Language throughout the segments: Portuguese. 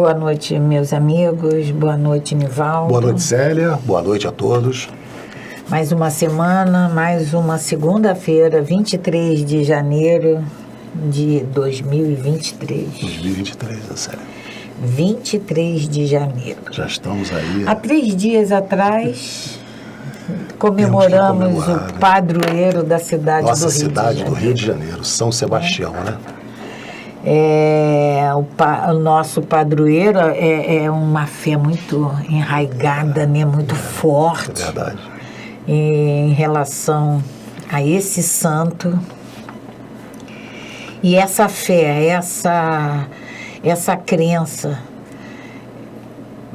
Boa noite, meus amigos. Boa noite, Nivaldo. Boa noite, Célia. Boa noite a todos. Mais uma semana, mais uma segunda-feira, 23 de janeiro de 2023. 2023, Célia. 23 de janeiro. Já estamos aí. Há 3 dias atrás, comemoramos o padroeiro da cidade do Rio de Janeiro. Nossa cidade do Rio de Janeiro, São Sebastião, né? O nosso padroeiro é uma fé muito enraigada, né? Muito forte. É verdade. Em relação a esse santo. E essa fé, essa crença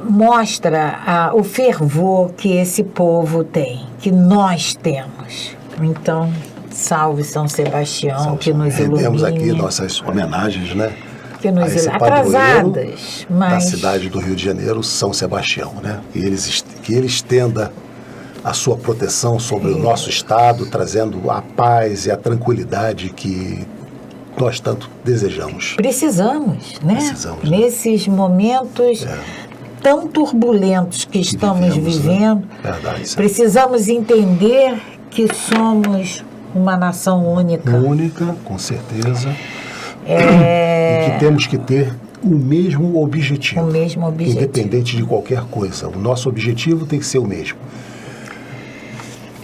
mostra o fervor que esse povo tem, que nós temos. Então, salve São Sebastião, que nos ilumine. Temos aqui nossas homenagens, né? Que nos atrasadas, mas da cidade do Rio de Janeiro, São Sebastião, né? Que ele estenda a sua proteção sobre o nosso estado, trazendo a paz e a tranquilidade que nós tanto desejamos. Precisamos, né? Precisamos, nesses momentos tão turbulentos que estamos vivendo, né? Verdade, precisamos entender que somos uma nação única. Única, com certeza. E que temos que ter o mesmo objetivo. O mesmo objetivo. Independente de qualquer coisa. O nosso objetivo tem que ser o mesmo.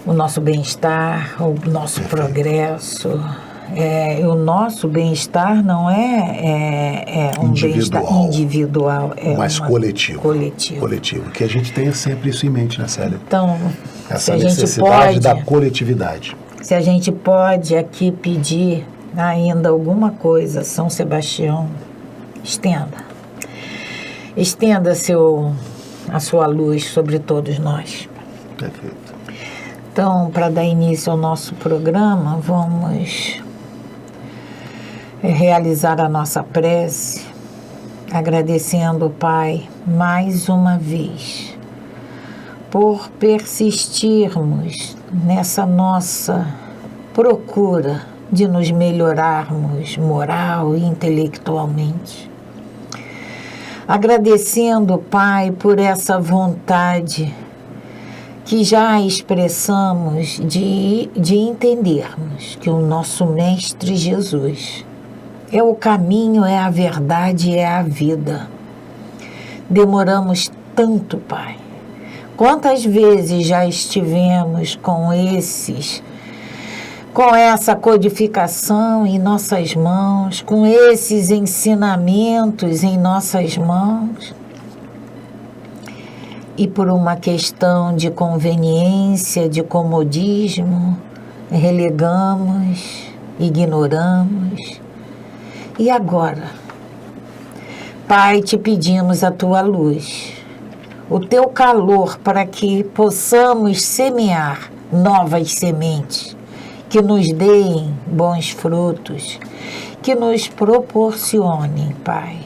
O nosso bem-estar, o nosso progresso. O nosso bem-estar não é um bem-estar individual, mas coletivo. Que a gente tenha sempre isso em mente, né, Célia? Então, essa necessidade da coletividade. Se a gente pode aqui pedir ainda alguma coisa, São Sebastião, estenda a sua luz sobre todos nós. Perfeito. Então, para dar início ao nosso programa, vamos realizar a nossa prece, agradecendo, Pai, mais uma vez, por persistirmos nessa nossa procura de nos melhorarmos moral e intelectualmente. Agradecendo, Pai, por essa vontade que já expressamos de entendermos que o nosso Mestre Jesus é o caminho, é a verdade, é a vida. Demoramos tanto, Pai. Quantas vezes já estivemos com essa codificação em nossas mãos, com esses ensinamentos em nossas mãos, e por uma questão de conveniência, de comodismo, relegamos, ignoramos. E agora, Pai, te pedimos a tua luz, o teu calor, para que possamos semear novas sementes, que nos deem bons frutos, que nos proporcionem, Pai,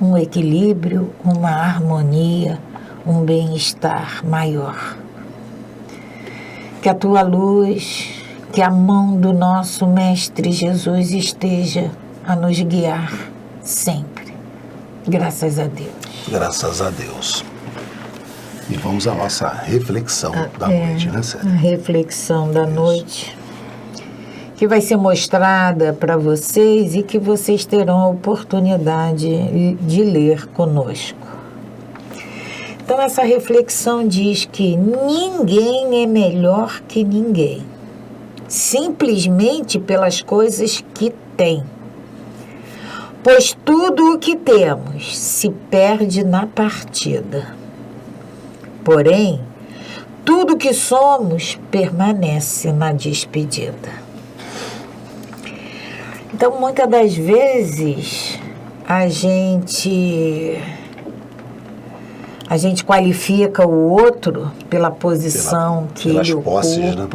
um equilíbrio, uma harmonia, um bem-estar maior. Que a tua luz, que a mão do nosso Mestre Jesus esteja a nos guiar sempre. Graças a Deus. Graças a Deus. E vamos à nossa reflexão da noite, né, Célia? A reflexão da noite, que vai ser mostrada para vocês e que vocês terão a oportunidade de ler conosco. Então, essa reflexão diz que ninguém é melhor que ninguém, simplesmente pelas coisas que tem. Pois tudo o que temos se perde na partida. Porém, tudo o que somos permanece na despedida. Então, muitas das vezes, a gente qualifica o outro pela posição que ele ocupa, né?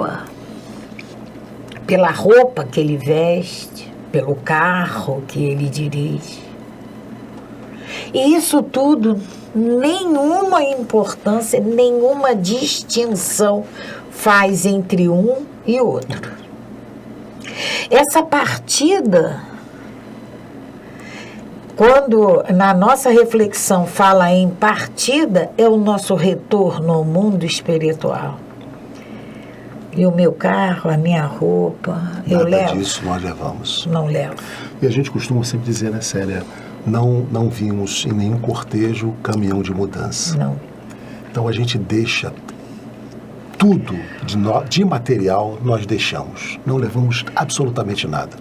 Pela roupa que ele veste, pelo carro que ele dirige. E isso tudo, nenhuma importância, nenhuma distinção faz entre um e outro. Essa partida Quando na nossa reflexão fala em partida, é o nosso retorno ao mundo espiritual. E o meu carro, a minha roupa, eu levo? Nada disso nós levamos. Não levo. E a gente costuma sempre dizer, né, Célia, não vimos em nenhum cortejo caminhão de mudança. Não. Então a gente deixa tudo de material, nós deixamos. Não levamos absolutamente nada,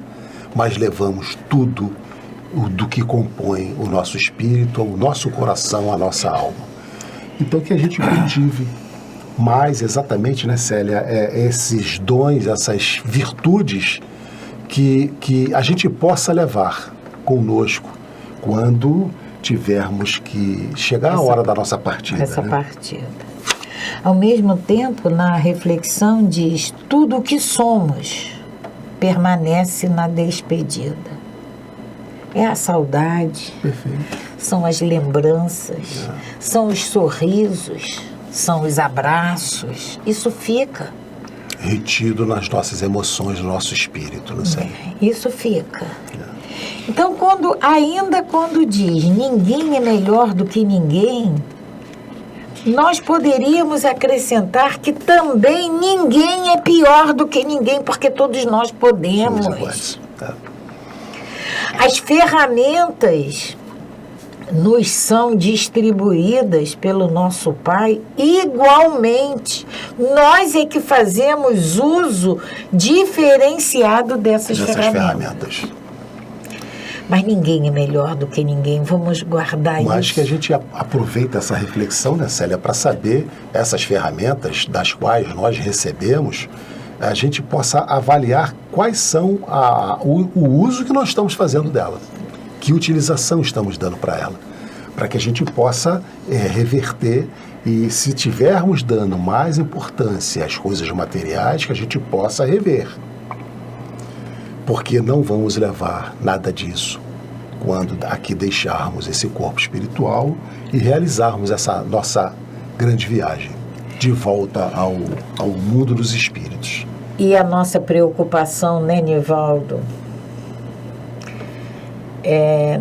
mas levamos tudo do que compõe o nosso espírito, o nosso coração, a nossa alma. Então que a gente cultive mais exatamente, né, Célia, esses dons, essas virtudes que a gente possa levar conosco quando tivermos que chegar a hora da nossa partida. Essa né? partida. Ao mesmo tempo, na reflexão diz, tudo o que somos permanece na despedida. É a saudade, Perfeito. são as lembranças, são os sorrisos, são os abraços. Isso fica. Retido nas nossas emoções, no nosso espírito, não sei. Isso fica. Então, quando diz ninguém é melhor do que ninguém, nós poderíamos acrescentar que também ninguém é pior do que ninguém, porque todos nós podemos. Somos iguais. Tá. As ferramentas nos são distribuídas pelo nosso Pai igualmente. Nós é que fazemos uso diferenciado dessas ferramentas. Mas ninguém é melhor do que ninguém, vamos guardar isso. Mas que a gente aproveita essa reflexão, né, Célia, para saber essas ferramentas das quais nós recebemos, a gente possa avaliar quais são o uso que nós estamos fazendo dela, que utilização estamos dando para ela, para que a gente possa reverter e, se tivermos dando mais importância às coisas materiais, que a gente possa rever. Porque não vamos levar nada disso quando aqui deixarmos esse corpo espiritual e realizarmos essa nossa grande viagem de volta ao mundo dos espíritos. E a nossa preocupação, né, Nivaldo,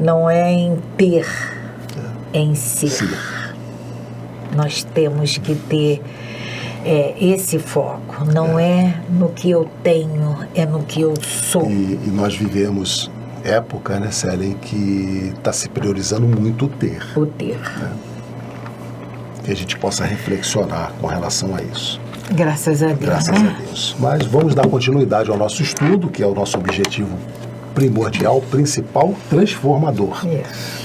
não é em ter, é em ser. Nós temos que ter esse foco. Não é no que eu tenho, é no que eu sou. E nós vivemos época, né, Célia, em que está se priorizando muito o ter. O ter. Né? Que a gente possa reflexionar com relação a isso. Graças a Deus. Graças a Deus. Mas vamos dar continuidade ao nosso estudo, que é o nosso objetivo primordial, principal, transformador.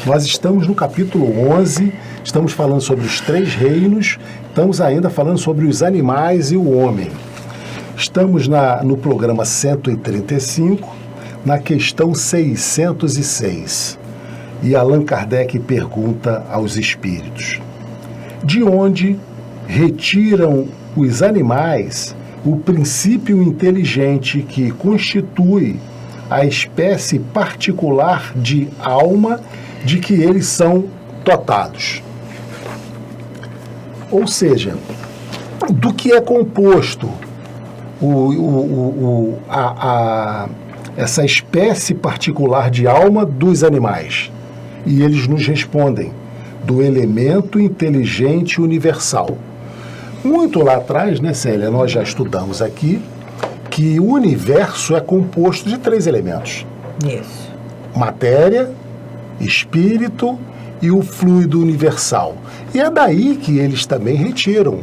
Nós estamos no capítulo 11, estamos falando sobre os 3 reinos, estamos ainda falando sobre os animais e o homem. Estamos no programa 135, na questão 606. E Allan Kardec pergunta aos espíritos: de onde retiram os animais o princípio inteligente que constitui a espécie particular de alma de que eles são dotados? Ou seja, do que é composto essa espécie particular de alma dos animais? E eles nos respondem: do elemento inteligente universal. Muito lá atrás, né, Célia, nós já estudamos aqui que o universo é composto de 3 elementos. Isso. Matéria, espírito e o fluido universal. E é daí que eles também retiram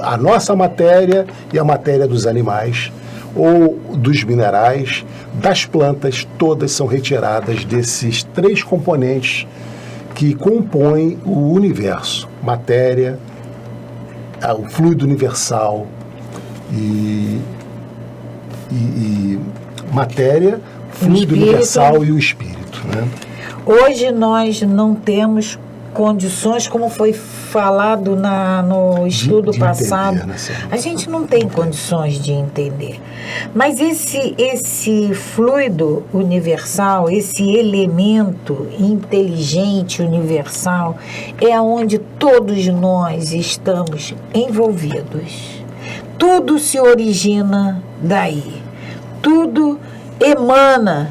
a nossa matéria e a matéria dos animais, ou dos minerais, das plantas, todas são retiradas desses 3 componentes que compõem o universo: matéria, o fluido universal e matéria, fluido universal e o espírito, né? Hoje nós não temos condições, como foi falado no estudo passado, entender, né, a gente não tem condições de entender. Mas esse fluido universal, esse elemento inteligente universal, é onde todos nós estamos envolvidos. Tudo se origina daí. Tudo emana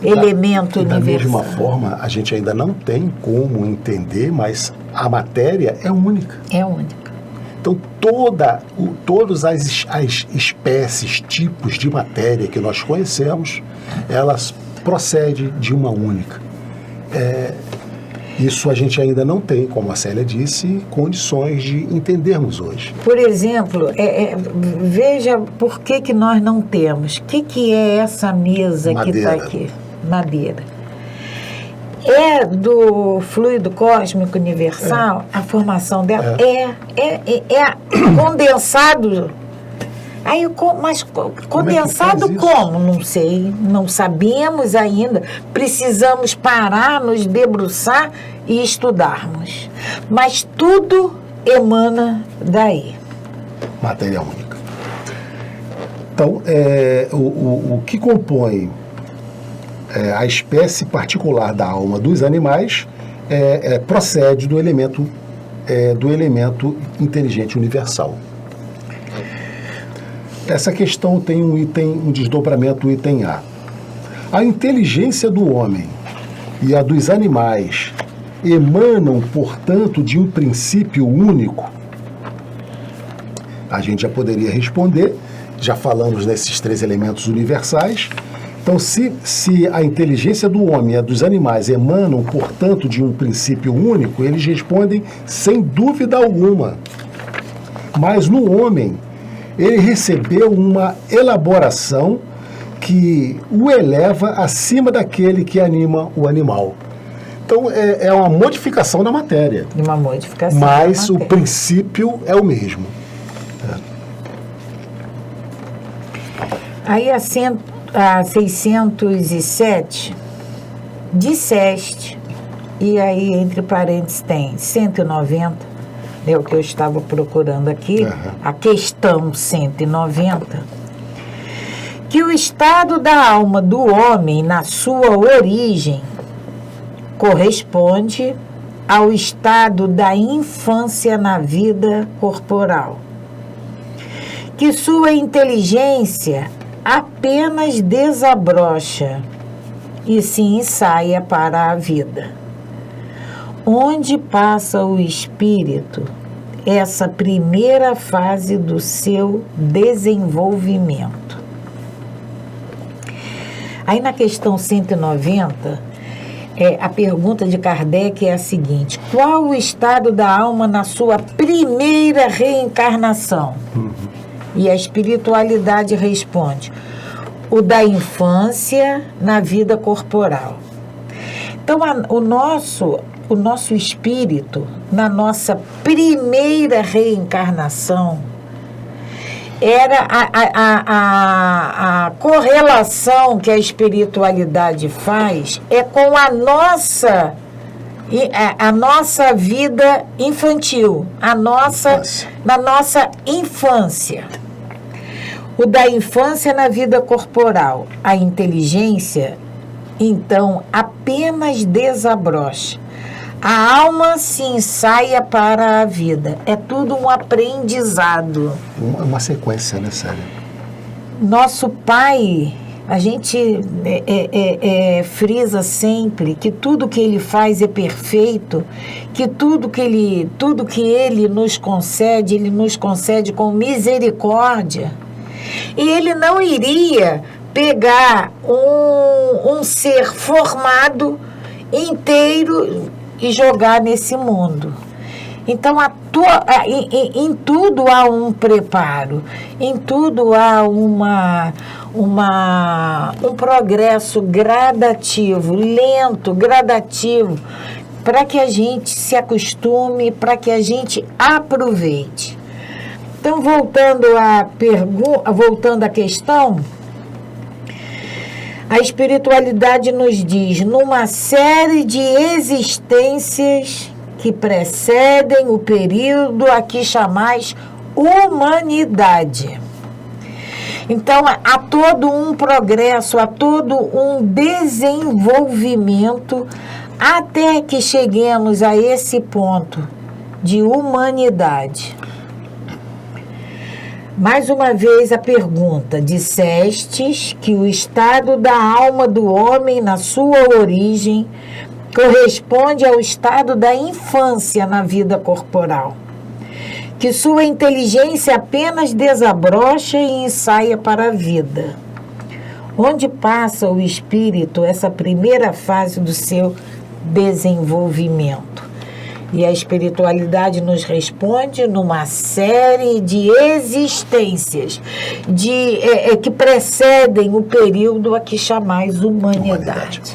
elemento da universal. mesma forma, a gente ainda não tem como entender, mas a matéria é única. É única. Então, todas as espécies, tipos de matéria que nós conhecemos, elas procedem de uma única. Isso a gente ainda não tem, como a Célia disse, condições de entendermos hoje. Por exemplo, veja por que nós não temos. O que é essa mesa que está aqui? Madeira. É do fluido cósmico universal, a formação dela é condensado. Aí, mas condensado como? Não sei, não sabemos ainda. Precisamos parar, nos debruçar e estudarmos. Mas tudo emana daí. Matéria única. Então, o que compõe a espécie particular da alma dos animais procede do elemento inteligente universal. Essa questão tem um desdobramento, o item A. A inteligência do homem e a dos animais emanam, portanto, de um princípio único? A gente já poderia responder, já falamos nesses 3 elementos universais. Então, se a inteligência do homem e a dos animais emanam, portanto, de um princípio único, eles respondem sem dúvida alguma. Mas no homem, ele recebeu uma elaboração que o eleva acima daquele que anima o animal. Então, é uma modificação da matéria. Uma modificação mas o princípio é o mesmo. Aí, a 607, disseste, e aí, entre parênteses, tem 190, é o que eu estava procurando aqui, a questão 190, que o estado da alma do homem, na sua origem, corresponde ao estado da infância na vida corporal, que sua inteligência apenas desabrocha e se ensaia para a vida, onde passa o espírito essa primeira fase do seu desenvolvimento. Aí na questão 190, a pergunta de Kardec é a seguinte: qual o estado da alma na sua primeira reencarnação? E a espiritualidade responde: o da infância na vida corporal. Então, o nosso espírito, na nossa primeira reencarnação, era a correlação que a espiritualidade faz com a nossa vida infantil, na nossa infância. O da infância na vida corporal, a inteligência, então, apenas desabrocha. A alma se ensaia para a vida. É tudo um aprendizado. Uma sequência, né, Célia? Nosso Pai, a gente frisa sempre que tudo que Ele faz é perfeito, que tudo que Ele nos concede com misericórdia. E Ele não iria pegar um ser formado inteiro e jogar nesse mundo. Então, em tudo há um preparo, em tudo há um progresso gradativo, lento, gradativo, para que a gente se acostume, para que a gente aproveite. Então, voltando à questão, a espiritualidade nos diz: numa série de existências que precedem o período a que chamais humanidade. Então, há todo um progresso, há todo um desenvolvimento até que cheguemos a esse ponto de humanidade. Mais uma vez a pergunta: dissestes que o estado da alma do homem na sua origem corresponde ao estado da infância na vida corporal, que sua inteligência apenas desabrocha e ensaia para a vida. Onde passa o espírito essa primeira fase do seu desenvolvimento? E a espiritualidade nos responde numa série de existências que precedem o período a que chamais humanidade.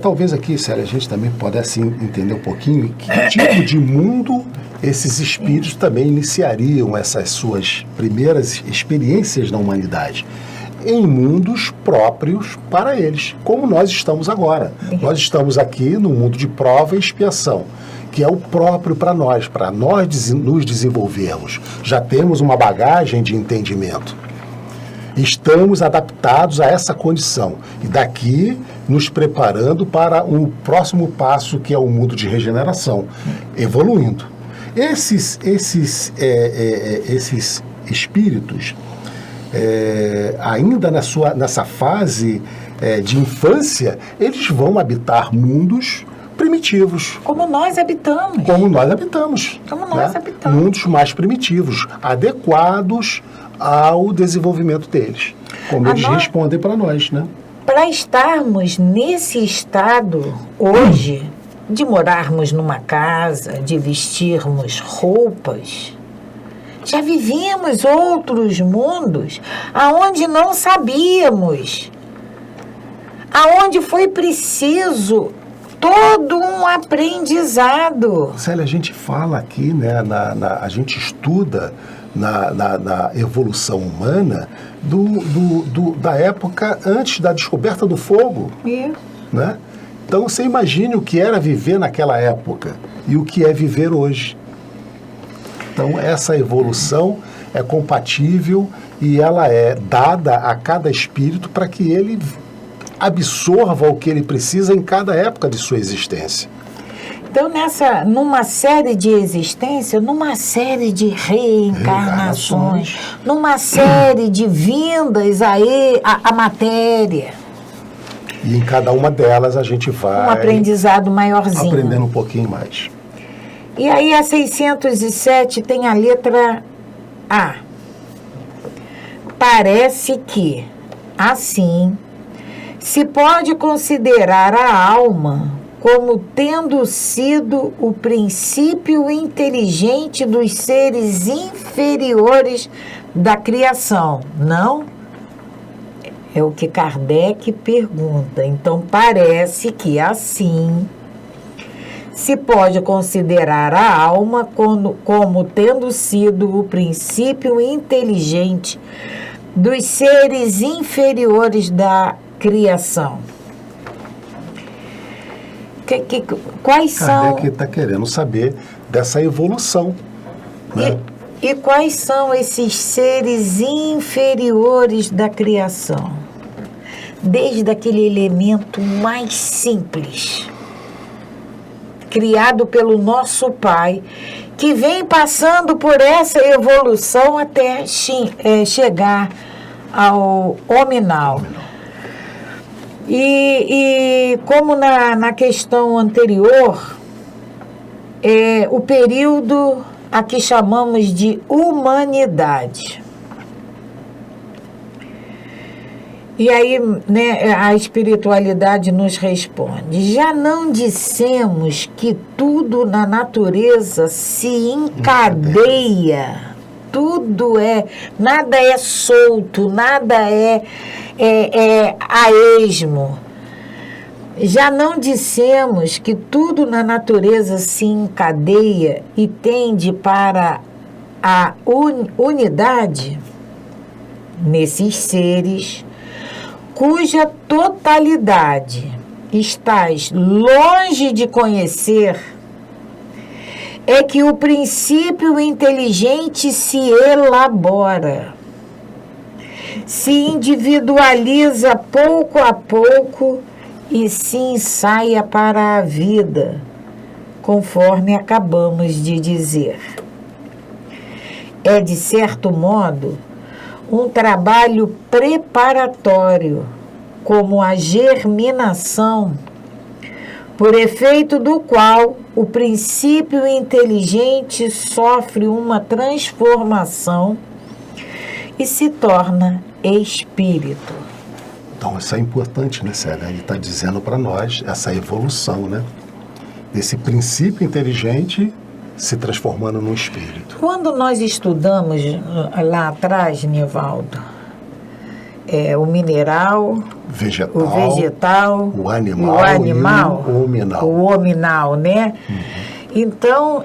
Talvez aqui, Célia, a gente também pudesse entender um pouquinho que tipo de mundo esses espíritos também iniciariam essas suas primeiras experiências na humanidade. Em mundos próprios para eles, como nós estamos agora. Nós estamos aqui no mundo de prova e expiação, que é o próprio para nós nos desenvolvermos. Já temos uma bagagem de entendimento. Estamos adaptados a essa condição. E daqui nos preparando para o próximo passo, que é o mundo de regeneração, evoluindo. Esses espíritos, ainda nessa fase de infância, eles vão habitar mundos primitivos. Como nós habitamos. Mundos mais primitivos, adequados ao desenvolvimento deles. Como eles respondem para nós, né? Para estarmos nesse estado hoje, de morarmos numa casa, de vestirmos roupas, já vivemos outros mundos aonde não sabíamos, aonde foi preciso todo um aprendizado. Célia, a gente fala aqui, né, a gente estuda na evolução humana da época antes da descoberta do fogo. Né? Então você imagine o que era viver naquela época e o que é viver hoje. Então essa evolução é compatível e ela é dada a cada espírito para que ele absorva o que ele precisa em cada época de sua existência. Então, numa série de existências, numa série de reencarnações, numa série de vindas à matéria. E em cada uma delas a gente vai... Um aprendizado maiorzinho. Aprendendo um pouquinho mais. E aí a 607 tem a letra A. Parece que, assim, se pode considerar a alma como tendo sido o princípio inteligente dos seres inferiores da criação, não? É o que Kardec pergunta. Então, parece que assim se pode considerar a alma como tendo sido o princípio inteligente dos seres inferiores da criação. Quais são... Kardec está querendo saber dessa evolução. Né? E quais são esses seres inferiores da criação? Desde aquele elemento mais simples, criado pelo nosso Pai, que vem passando por essa evolução até chegar ao hominal. E como na questão anterior, o período a que chamamos de humanidade. E aí, né, a espiritualidade nos responde: já não dissemos que tudo na natureza se encadeia, nada é solto, nada é a esmo. Já não dissemos que tudo na natureza se encadeia e tende para a unidade nesses seres, cuja totalidade estás longe de conhecer, é que o princípio inteligente se elabora, se individualiza pouco a pouco e se ensaia para a vida, conforme acabamos de dizer. é, de certo modo, um trabalho preparatório, como a germinação, por efeito do qual o princípio inteligente sofre uma transformação e se torna espírito. Então, isso é importante, né, Célia? Ele está dizendo para nós essa evolução, né? Desse princípio inteligente se transformando num espírito. Quando nós estudamos lá atrás, Nivaldo, o mineral, Vegetal, o vegetal, o animal, e o hominal. O hominal, né? Uhum. Então,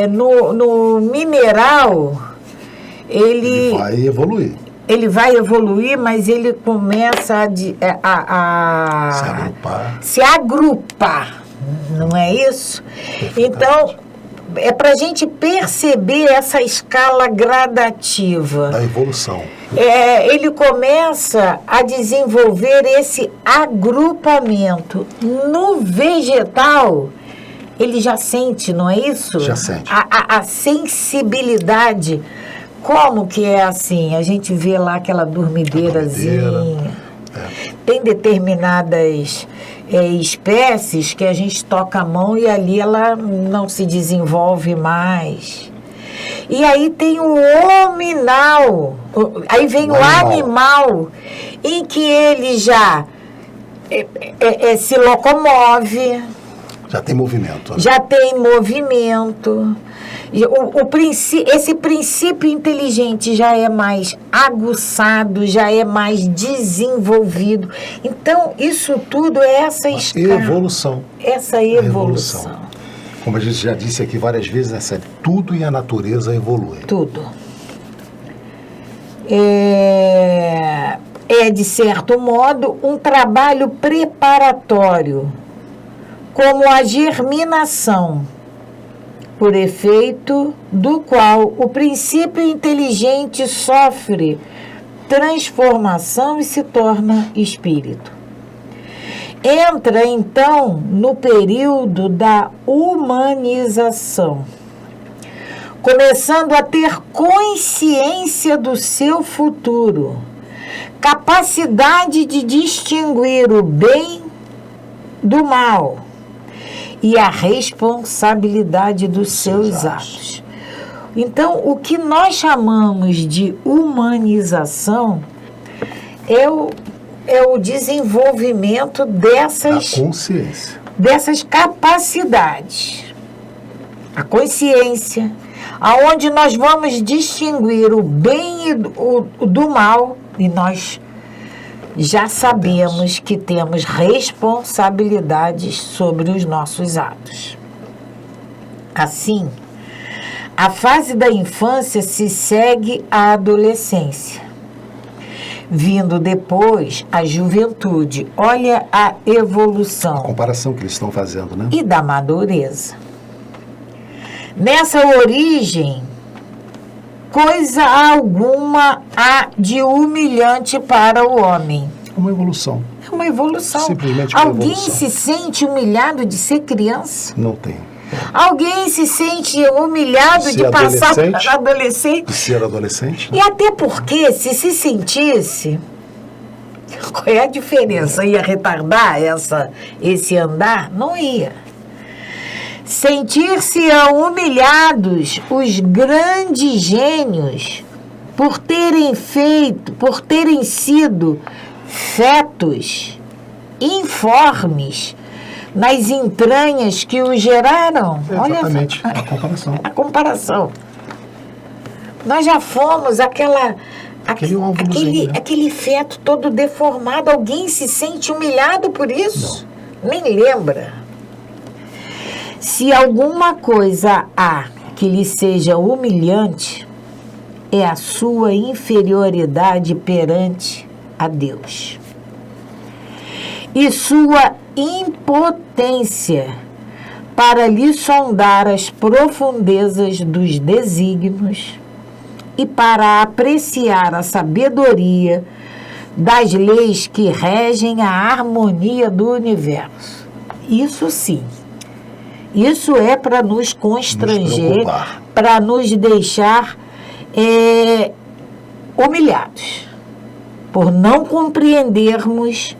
no mineral, ele vai evoluir. Ele vai evoluir, mas ele começa se agrupar, não é isso? Então, é para a gente perceber essa escala gradativa. Da evolução. Ele começa a desenvolver esse agrupamento. No vegetal, ele já sente, não é isso? Já sente. A sensibilidade. Como que é assim? A gente vê lá aquela dormideirazinha. Tem determinadas espécies que a gente toca a mão e ali ela não se desenvolve mais. E aí tem o hominal, aí vem o animal, em que ele já se locomove. Já tem movimento. Né? Já tem movimento. Esse princípio inteligente já é mais aguçado, já é mais desenvolvido. Então, isso tudo é essa escala. Evolução. Essa evolução. Como a gente já disse aqui várias vezes, tudo e a natureza evolui. Tudo. De certo modo, um trabalho preparatório, como a germinação, por efeito do qual o princípio inteligente sofre transformação e se torna espírito. Entra, então, no período da humanização, começando a ter consciência do seu futuro, capacidade de distinguir o bem do mal e a responsabilidade dos seus atos. Então, o que nós chamamos de humanização é o desenvolvimento dessas capacidades. A consciência, aonde nós vamos distinguir o bem e do mal, e nós já sabemos que temos responsabilidades sobre os nossos atos. Assim, a fase da infância se segue à adolescência, vindo depois a juventude. Olha a evolução. A comparação que eles estão fazendo, né? E da madureza. Nessa origem, coisa alguma há de humilhante para o homem. Uma evolução. É uma evolução. Simplesmente uma Alguém evolução. se sente humilhado de ser criança? Não tem. Alguém se sente humilhado de passar para adolescente? De ser adolescente? E até porque, se sentisse, qual é a diferença? Ia retardar esse andar? Não ia. Sentir-se-ão humilhados os grandes gênios por terem sido fetos informes nas entranhas que o geraram. Exatamente, Olha a comparação. A comparação. Nós já fomos aquele feto todo deformado. Alguém se sente humilhado por isso? Não. Nem lembra. Se alguma coisa há que lhe seja humilhante, é a sua inferioridade perante a Deus e sua impotência para lhe sondar as profundezas dos desígnios e para apreciar a sabedoria das leis que regem a harmonia do universo. Isso sim. Isso é para nos constranger, para nos deixar humilhados, por não compreendermos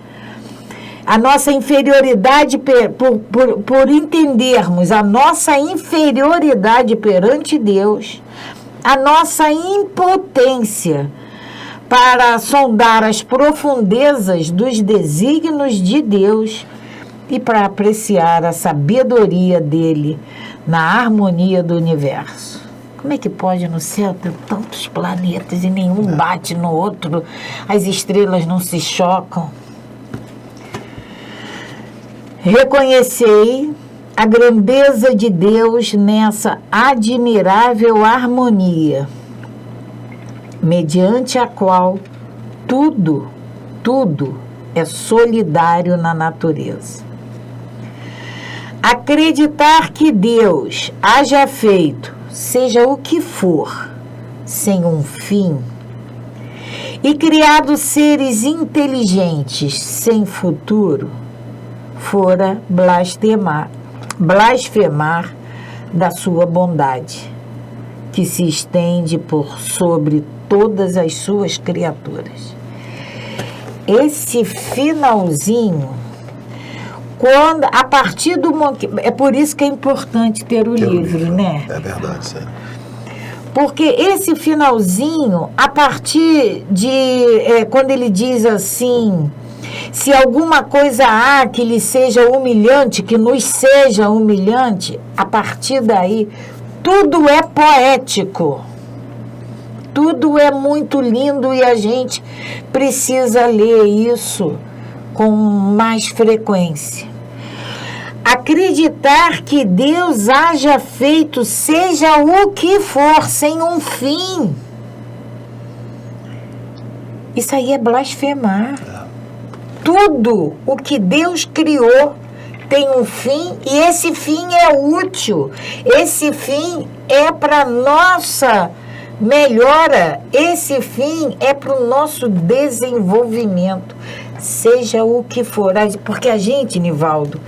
a nossa inferioridade, por entendermos a nossa inferioridade perante Deus, a nossa impotência para sondar as profundezas dos desígnios de Deus e para apreciar a sabedoria dele na harmonia do universo. Como é que pode no céu ter tantos planetas e nenhum bate no outro, as estrelas não se chocam? Reconhecei a grandeza de Deus nessa admirável harmonia, mediante a qual tudo é solidário na natureza. Acreditar que Deus haja feito, seja o que for, sem um fim, e criado seres inteligentes sem futuro, fora blasfemar da sua bondade, que se estende por sobre todas as suas criaturas. Esse finalzinho, a partir do momento... É por isso que é importante ter o livro, né? É verdade, sério. Porque esse finalzinho, a partir de... quando ele diz assim... Se alguma coisa há que lhe seja humilhante, que nos seja humilhante, a partir daí, tudo é poético. Tudo é muito lindo e a gente precisa ler isso com mais frequência. Acreditar que Deus haja feito, seja o que for, sem um fim. Isso aí é blasfemar. Tudo o que Deus criou tem um fim e esse fim é útil. Esse fim é para nossa melhora. Esse fim é para o nosso desenvolvimento, seja o que for. Porque a gente, Nivaldo,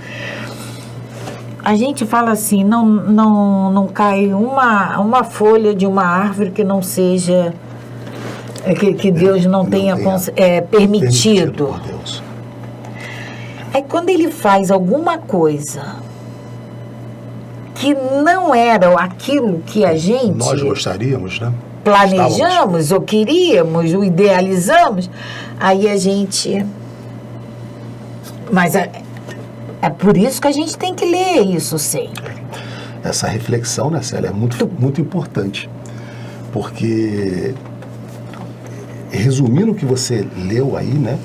a gente fala assim, não cai uma folha de uma árvore que não seja... Que Deus não tenha permitido. Por Deus. Aí quando ele faz alguma coisa que não era aquilo que a gente... Nós gostaríamos, né? Planejamos, ou queríamos, ou idealizamos, aí a gente... Mas é por isso que a gente tem que ler isso sempre. Essa reflexão, né, Célia, é muito importante. Porque... Resumindo o que você leu aí, né?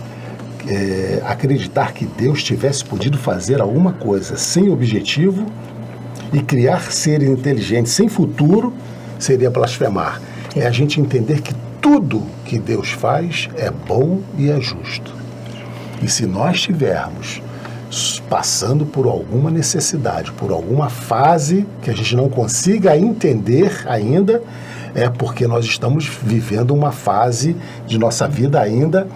Acreditar que Deus tivesse podido fazer alguma coisa sem objetivo e criar seres inteligentes sem futuro seria blasfemar. É a gente entender que tudo que Deus faz é bom e é justo. E se nós estivermos passando por alguma necessidade, por alguma fase que a gente não consiga entender ainda, é porque nós estamos vivendo uma fase de nossa vida ainda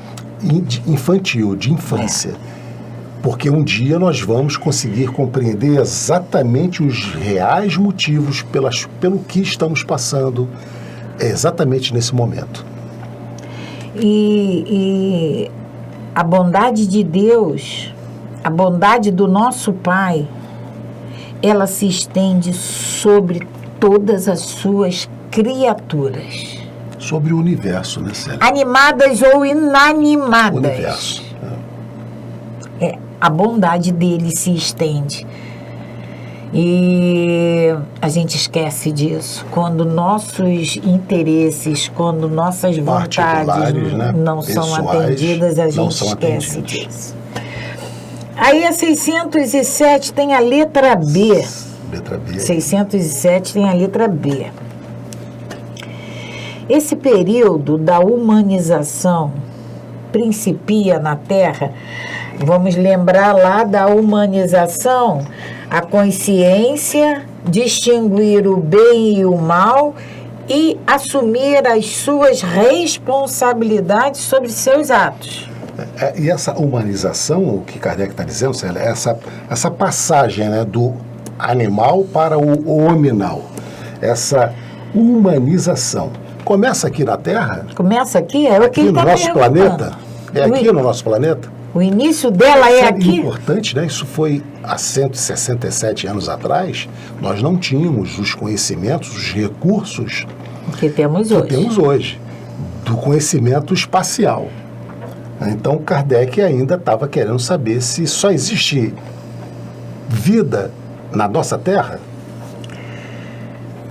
infantil, de infância. Porque um dia nós vamos conseguir compreender exatamente os reais motivos pelo que estamos passando exatamente nesse momento. E a bondade de Deus, a bondade do nosso Pai, ela se estende sobre todas as suas criaturas. Sobre o universo, né, Célia? Animadas ou inanimadas. O universo. A bondade dele se estende. E a gente esquece disso. Quando nossos interesses, quando nossas vontades não são atendidas, a gente esquece disso. Aí a 607 tem a letra B. Letra B. 607 tem a letra B. Esse período da humanização principia na Terra. Vamos lembrar lá da humanização, a consciência, distinguir o bem e o mal e assumir as suas responsabilidades sobre seus atos. E essa humanização, o que Kardec está dizendo, Célia, essa passagem, né, do animal para o hominal, essa humanização, começa aqui na Terra, Começa aqui? É o que aqui ele no tá nosso perguntando. planeta. É aqui no nosso planeta. O início dela é Isso aqui? importante, né? Isso foi há 167 anos atrás. Nós não tínhamos os conhecimentos, os recursos Que temos que hoje. temos hoje, do conhecimento espacial. Então, Kardec ainda estava querendo saber se só existe vida na nossa Terra.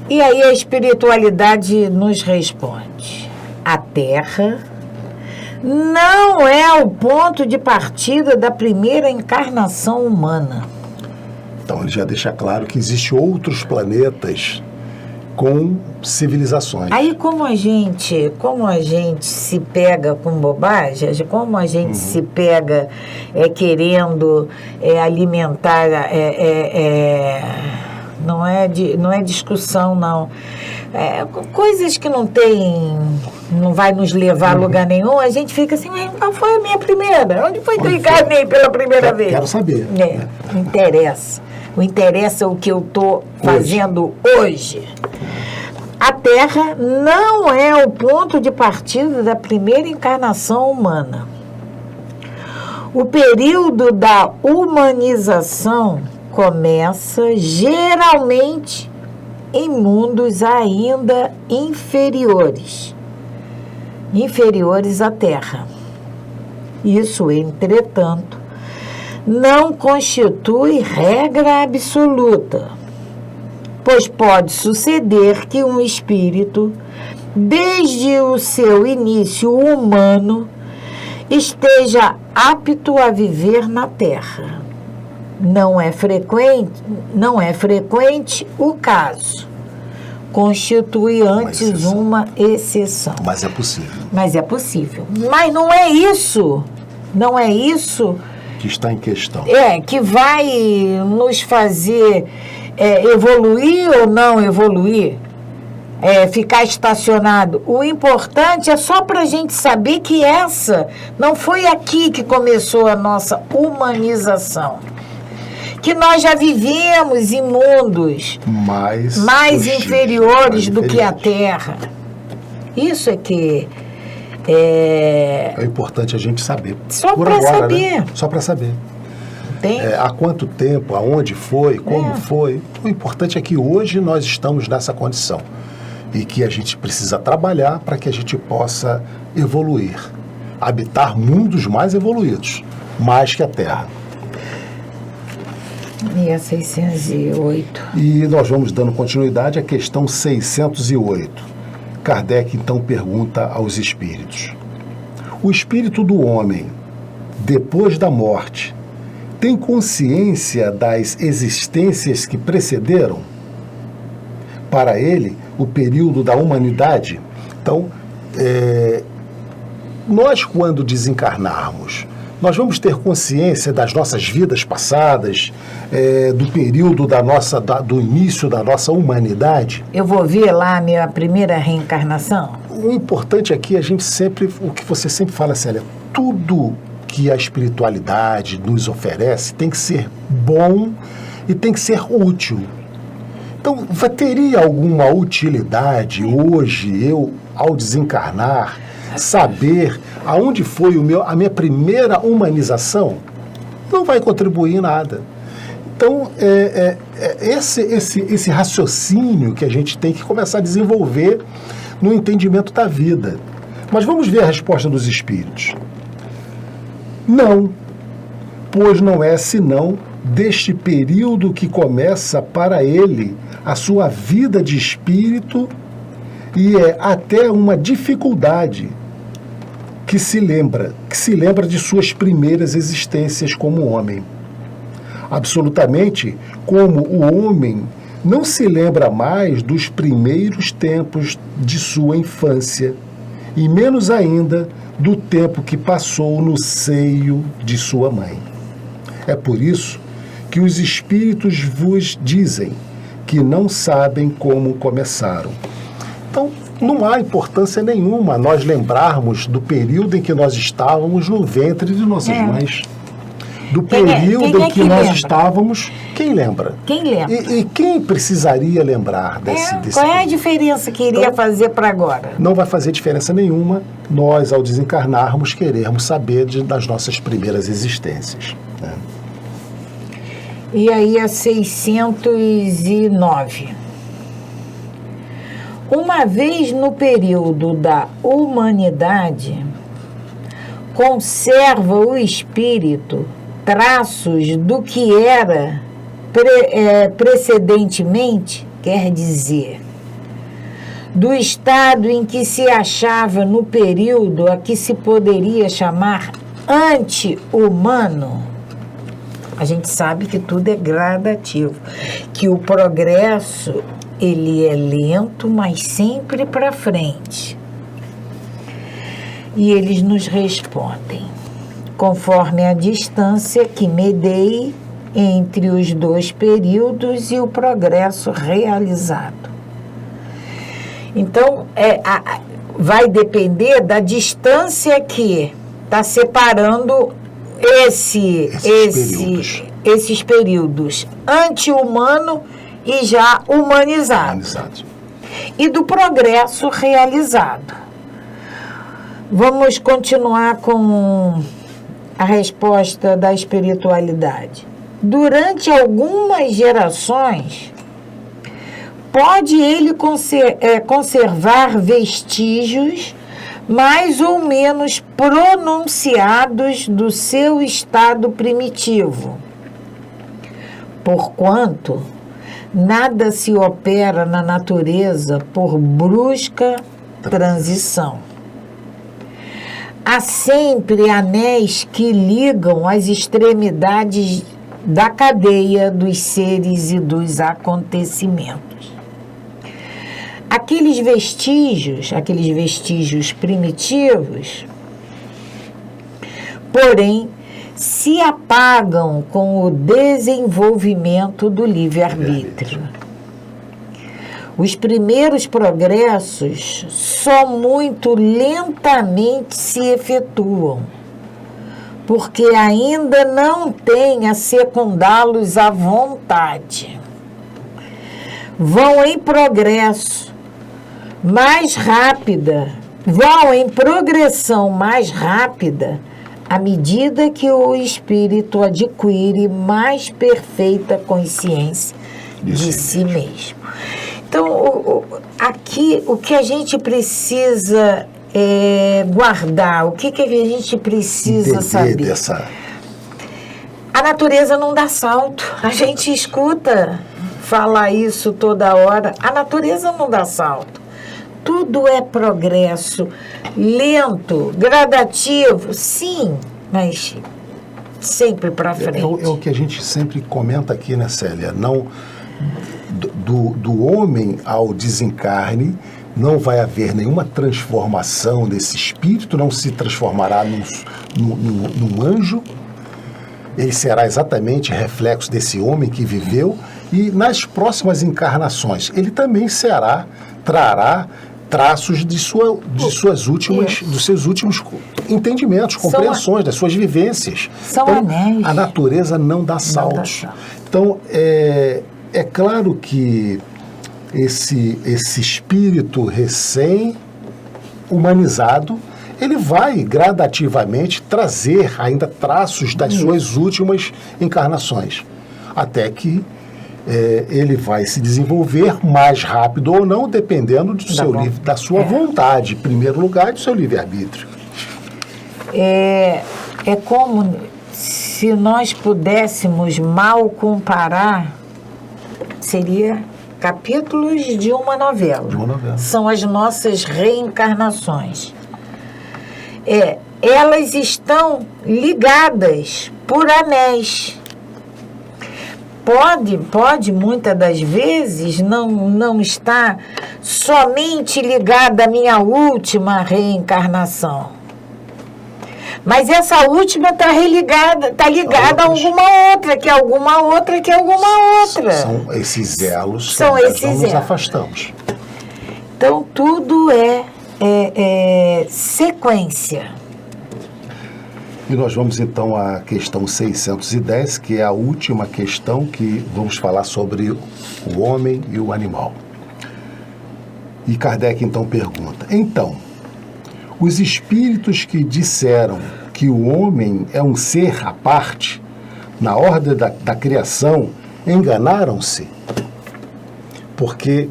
E aí a espiritualidade nos responde: a Terra não é o ponto de partida da primeira encarnação humana. Então, ele já deixa claro que existem outros planetas com civilizações. Aí como a gente se pega com bobagem, como a gente se pega querendo alimentar, não é discussão, não. Coisas que não vai nos levar a lugar nenhum, a gente fica assim, mas qual foi a minha primeira? Onde foi que eu encarnei pela primeira vez? Quero saber. Não interessa. O interessa é o que eu estou fazendo hoje. A Terra não é o ponto de partida da primeira encarnação humana. O período da humanização começa geralmente em mundos ainda inferiores à Terra. Isso, entretanto, não constitui regra absoluta, pois pode suceder que um espírito, desde o seu início humano, esteja apto a viver na Terra. Não é frequente o caso. Constitui antes uma exceção. Mas é possível. Mas é possível. Mas não é isso. Não é isso Que está em questão. que vai nos fazer evoluir ou não evoluir, ficar estacionado. O importante é só para a gente saber que não foi aqui que começou a nossa humanização. Que nós já vivemos em mundos mais inferiores do que a Terra. Isso é que é importante a gente saber. Só Por para agora, saber. Né? Só para saber. Tem? Há quanto tempo, aonde foi, como foi. O importante é que hoje nós estamos nessa condição e que a gente precisa trabalhar para que a gente possa evoluir, habitar mundos mais evoluídos, mais que a Terra. E a 608. E nós vamos dando continuidade à questão 608. Kardec então pergunta aos espíritos: o espírito do homem, depois da morte, tem consciência das existências que precederam? Para ele, o período da humanidade? Então, nós quando desencarnarmos, nós vamos ter consciência das nossas vidas passadas, do período do início da nossa humanidade? Eu vou ver lá a minha primeira reencarnação? O importante aqui, o que você sempre fala, Célia, tudo que a espiritualidade nos oferece tem que ser bom e tem que ser útil. Então, teria alguma utilidade hoje, eu, ao desencarnar, saber aonde foi a minha primeira humanização? Não vai contribuir em nada. Então, esse raciocínio que a gente tem que começar a desenvolver no entendimento da vida. Mas vamos ver a resposta dos espíritos. Não, pois não é senão deste período que começa para ele a sua vida de espírito e é até uma dificuldade que se lembra de suas primeiras existências como homem. Absolutamente como o homem não se lembra mais dos primeiros tempos de sua infância, e menos ainda do tempo que passou no seio de sua mãe. É por isso que os espíritos vos dizem que não sabem como começaram. Então, não há importância nenhuma nós lembrarmos do período em que nós estávamos no ventre de nossas mães. do período quem é em que que nós lembra? estávamos. Quem lembra? Quem lembra? E quem precisaria lembrar desse Qual é a período? diferença que iria fazer para agora? Não vai fazer diferença nenhuma nós, ao desencarnarmos, querermos saber das nossas primeiras existências, né? E aí a 609. Uma vez no período da humanidade, conserva o espírito traços do que era precedentemente, quer dizer, do estado em que se achava no período a que se poderia chamar anti-humano. A gente sabe que tudo é gradativo, que o progresso ele é lento, mas sempre para frente. E eles nos respondem, conforme a distância que medei entre os dois períodos e o progresso realizado. Então, vai depender da distância que está separando esses períodos anti-humano e já humanizado. E do progresso realizado. Vamos continuar com a resposta da espiritualidade. Durante algumas gerações, pode ele conservar vestígios mais ou menos pronunciados do seu estado primitivo, porquanto nada se opera na natureza por brusca transição. Há sempre anéis que ligam as extremidades da cadeia dos seres e dos acontecimentos. Aqueles vestígios primitivos, porém, se apagam com o desenvolvimento do livre-arbítrio. Os primeiros progressos só muito lentamente se efetuam, porque ainda não têm a secundá-los à vontade. Vão em progressão mais rápida à medida que o espírito adquire mais perfeita consciência de si mesmo. Então, aqui, o que a gente precisa guardar, o que a gente precisa saber? A natureza não dá salto. A gente escuta falar isso toda hora. A natureza não dá salto. Tudo é progresso, lento, gradativo, sim, mas sempre para frente. É o que a gente sempre comenta aqui, né, Célia? Não, do homem ao desencarne, não vai haver nenhuma transformação desse espírito, não se transformará num anjo. Ele será exatamente reflexo desse homem que viveu, e nas próximas encarnações ele também trará traços dos seus últimos entendimentos, compreensões, das suas vivências. São então, anéis. A natureza não dá saltos. Então, é claro que esse espírito recém-humanizado, ele vai gradativamente trazer ainda traços das suas últimas encarnações, até que ele vai se desenvolver mais rápido ou não, dependendo da sua vontade, em primeiro lugar, do seu livre-arbítrio. É como se nós pudéssemos mal comparar, seria capítulos de uma novela. São as nossas reencarnações. Elas estão ligadas por anéis. Pode muitas das vezes não estar somente ligada à minha última reencarnação. Mas essa última está ligada a alguma outra, que alguma outra, que alguma outra. São esses elos que nós nos afastamos. Então, tudo é sequência. E nós vamos então à questão 610, que é a última questão que vamos falar sobre o homem e o animal. E Kardec então pergunta: então, os espíritos que disseram que o homem é um ser à parte, na ordem da criação, enganaram-se? Porque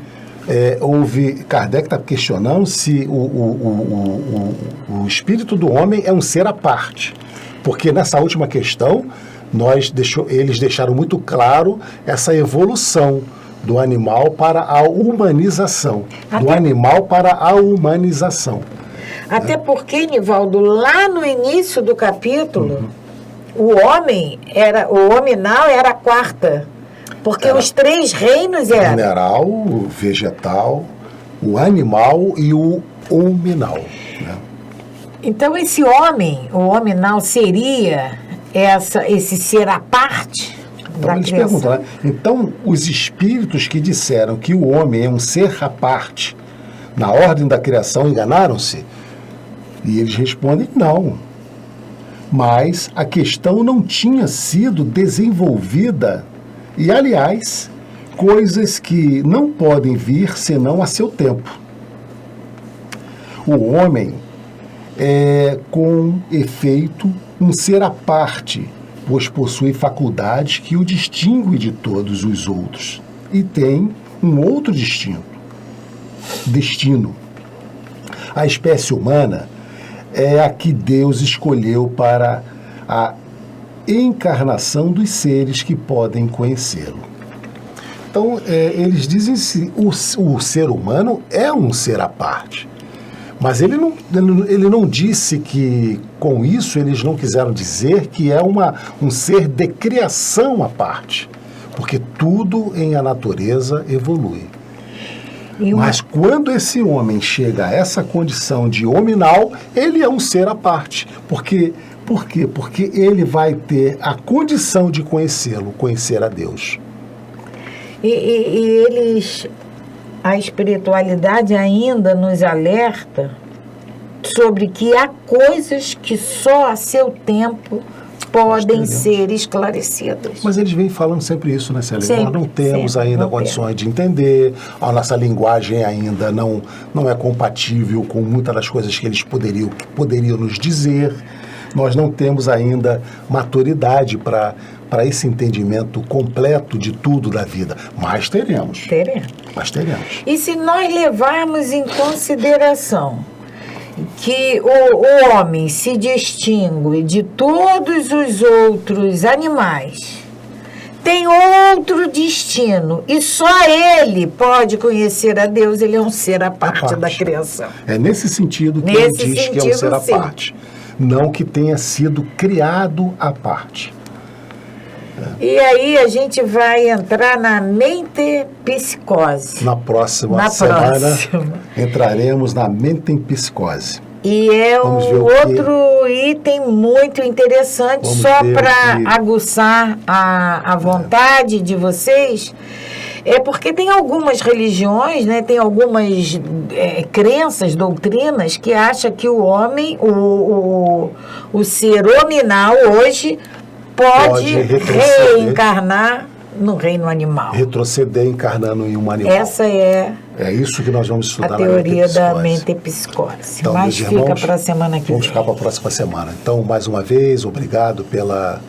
Kardec está questionando se o espírito do homem é um ser à parte. Porque nessa última questão, eles deixaram muito claro essa evolução do animal para a humanização. Do animal para a humanização. Até porque, Nivaldo, lá no início do capítulo, o hominal era a quarta. Porque os 3 reinos eram... O mineral, o vegetal, o animal e o hominal. Né? Então, esse homem, o hominal, seria esse ser à parte então, da eles criação. perguntam, né? Então, os espíritos que disseram que o homem é um ser à parte, na ordem da criação, enganaram-se? E eles respondem, não. Mas a questão não tinha sido desenvolvida. E, aliás, coisas que não podem vir senão a seu tempo. O homem é, com efeito, um ser à parte, pois possui faculdades que o distinguem de todos os outros e tem um outro destino. A espécie humana é a que Deus escolheu para a encarnação dos seres que podem conhecê-lo. Então, eles dizem que o ser humano é um ser à parte. Mas ele não disse que, com isso, eles não quiseram dizer que é um ser de criação à parte. Porque tudo em a natureza evolui. Mas quando esse homem chega a essa condição de hominal, ele é um ser à parte. Por quê? Porque ele vai ter a condição de conhecê-lo, conhecer a Deus. E a espiritualidade ainda nos alerta sobre que há coisas que só a seu tempo podem ser esclarecidas. Mas eles vêm falando sempre isso, né, Célia? Nós não temos ainda condições de entender, a nossa linguagem ainda não é compatível com muitas das coisas que eles poderiam nos dizer. Nós não temos ainda maturidade para esse entendimento completo de tudo da vida. Mas teremos. Mas teremos. E se nós levarmos em consideração que o homem se distingue de todos os outros animais, tem outro destino, e só ele pode conhecer a Deus, ele é um ser à parte da criação. É nesse sentido que ele diz que é um ser à parte. Não que tenha sido criado à parte. E aí a gente vai entrar na mentepsicose. Na próxima semana entraremos na mentepsicose. E é um outro item muito interessante, só para aguçar a vontade de vocês. É porque tem algumas religiões, né, tem algumas crenças, doutrinas, que acham que o homem, o ser hominal hoje, pode reencarnar no reino animal. Retroceder encarnando em um animal. Essa é isso que nós vamos estudar a teoria da mentepsicose. Então, mas fica irmãos, para a semana que vem. Vamos ficar para a próxima semana. Então, mais uma vez, obrigado pela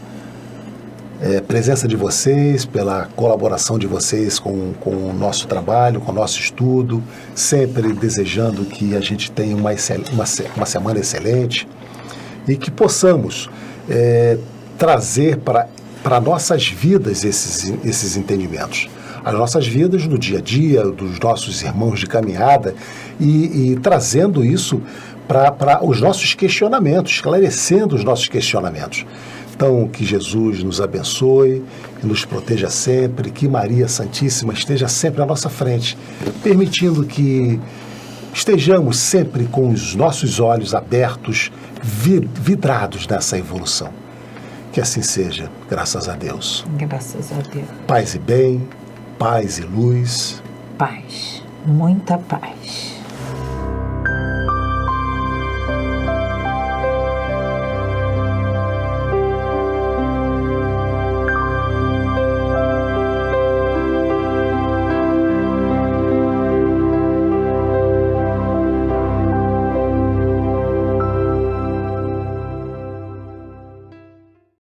presença de vocês, pela colaboração de vocês com o nosso trabalho, com o nosso estudo, sempre desejando que a gente tenha uma semana excelente e que possamos trazer para nossas vidas esses entendimentos. As nossas vidas no dia a dia, dos nossos irmãos de caminhada e trazendo isso para os nossos questionamentos, esclarecendo os nossos questionamentos. Então, que Jesus nos abençoe, que nos proteja sempre, que Maria Santíssima esteja sempre à nossa frente, permitindo que estejamos sempre com os nossos olhos abertos, vidrados nessa evolução. Que assim seja, graças a Deus. Graças a Deus. Paz e bem, paz e luz. Paz, muita paz.